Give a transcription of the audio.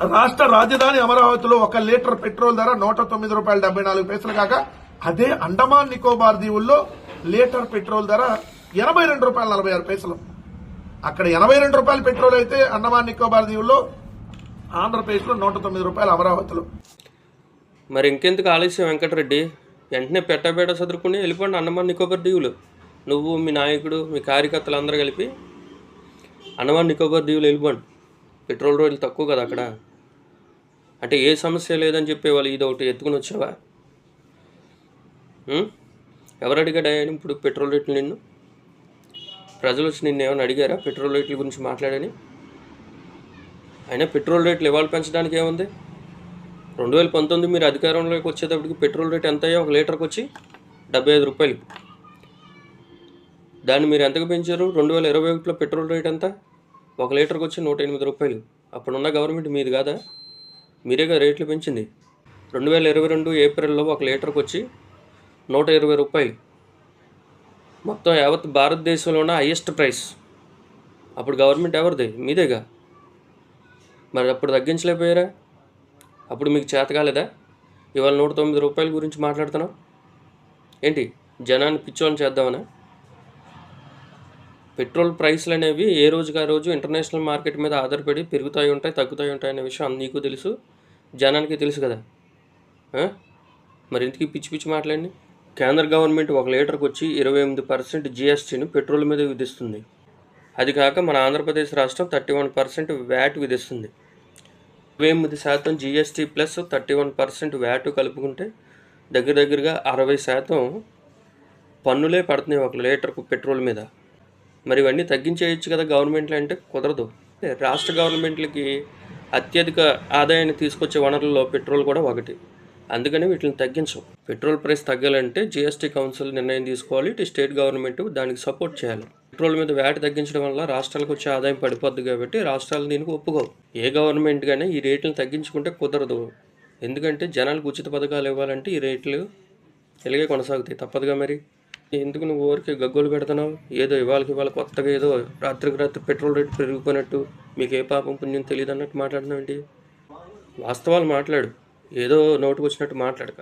రాష్ట్ర రాజధాని అమరావతిలో 1 లీటర్ పెట్రోల్ ధర ₹109.74 కాగా అదే అండమాన్ నికోబార్ దీవుల్లో లీటర్ పెట్రోల్ ధర ₹82.46. అక్కడ ₹82 పెట్రోల్ అయితే అండమాన్ నికోబార్ దీవుల్లో, ఆంధ్రప్రదేశ్లో ₹109 అమరావతిలో. మరి ఇంకెందుకు ఆలస్యం వెంకటరెడ్డి? వెంటనే పెట్టబేట చదువుకుని వెళ్ళిపోండి అండమాన్ నికోబార్ దీవులు. నువ్వు, మీ నాయకుడు, మీ కార్యకర్తలు అందరూ కలిపి అండమాన్ నికోబార్ దీవులు వెళ్ళిపోండి. పెట్రోల్ రేట్లు తక్కువ కదా అక్కడ. అంటే ఏ సమస్య లేదని చెప్పేవాళ్ళు ఇది ఒకటి ఎత్తుకుని వచ్చావా? ఎవరు అడిగాడా ఇప్పుడు పెట్రోల్ రేట్లు నిన్ను? ప్రజలు వచ్చి నిన్ను ఏమైనా అడిగారా పెట్రోల్ రేట్ల గురించి మాట్లాడని? అయినా పెట్రోల్ రేట్లు ఇవాళ పెంచడానికి ఏముంది? 2019 మీరు అధికారంలోకి వచ్చేటప్పటికి పెట్రోల్ రేట్ ఎంత అయ్యా? 1 లీటర్కి వచ్చి ₹75. దాన్ని మీరు ఎంతకు పెంచారు? 2021లో పెట్రోల్ రేట్ ఎంత? 1 లీటర్కి వచ్చి ₹108. అప్పుడున్న గవర్నమెంట్ మీది కాదా? మీరేగా రేట్లు పెంచింది. 2022 ఏప్రిల్లో 1 లీటర్కి వచ్చి ₹120. మొత్తం యావత్ భారతదేశంలోనే హైయెస్ట్ ప్రైస్. అప్పుడు గవర్నమెంట్ ఎవరిది? మీదేగా. మరి అప్పుడు తగ్గించలేకపోయారా? అప్పుడు మీకు చేత కాలేదా? ఇవాళ ₹109 గురించి మాట్లాడుతున్నాం ఏంటి? జనాన్ని పిచ్చోళ్ళని చేద్దామనా? పెట్రోల్ ప్రైస్లు అనేవి ఏ రోజుకి ఆ రోజు ఇంటర్నేషనల్ మార్కెట్ మీద ఆధారపడి పెరుగుతాయి ఉంటాయి, తగ్గుతాయి ఉంటాయి అనే విషయం నీకు తెలుసు, జనానికి తెలుసు కదా. మరి ఇంతకీ పిచ్చి పిచ్చి మాట్లాడి కేంద్ర గవర్నమెంట్ 1 లీటర్కి వచ్చి 28% GSTని పెట్రోల్ మీద విధిస్తుంది. అది కాక మన ఆంధ్రప్రదేశ్ రాష్ట్రం 31% వ్యాట్ విధిస్తుంది. 28% GST ప్లస్ 31% వ్యాట్ కలుపుకుంటే దగ్గరగా 60% పన్నులే పడుతున్నాయి 1 లీటర్కు పెట్రోల్ మీద. మరి ఇవన్నీ తగ్గించేయచ్చు కదా గవర్నమెంట్లు అంటే కుదరదు. రాష్ట్ర గవర్నమెంట్లకి అత్యధిక ఆదాయాన్ని తీసుకొచ్చే వనరుల్లో పెట్రోల్ కూడా ఒకటి. అందుకని వీటిని తగ్గించం. పెట్రోల్ ప్రైస్ తగ్గాలంటే GST కౌన్సిల్ నిర్ణయం తీసుకోవాలి. ఇటు స్టేట్ గవర్నమెంట్ దానికి సపోర్ట్ చేయాలి. పెట్రోల్ మీద వ్యాట్ తగ్గించడం వల్ల రాష్ట్రాలకు వచ్చే ఆదాయం పడిపోద్ది కాబట్టి రాష్ట్రాలు దీనికి ఒప్పుకోవు. ఏ గవర్నమెంట్ కానీ ఈ రేట్లను తగ్గించుకుంటే కుదరదు. ఎందుకంటే జనాలకు ఉచిత పథకాలు ఇవ్వాలంటే ఈ రేట్లు ఇలాగే కొనసాగుతాయి, తప్పదుగా. మరి ఎందుకు నువ్వు ఊరికి గగ్గోలు పెడుతున్నావు? ఏదో ఇవాళ కొత్తగా ఏదో రాత్రికి రాత్రి పెట్రోల్ రేటు పెరిగిపోయినట్టు, మీకు ఏ పాపం పుణ్యం తెలియదు అన్నట్టు మాట్లాడినావు ఏంటి? వాస్తవాలు మాట్లాడు, ఏదో నోటుకు వచ్చినట్టు మాట్లాడక.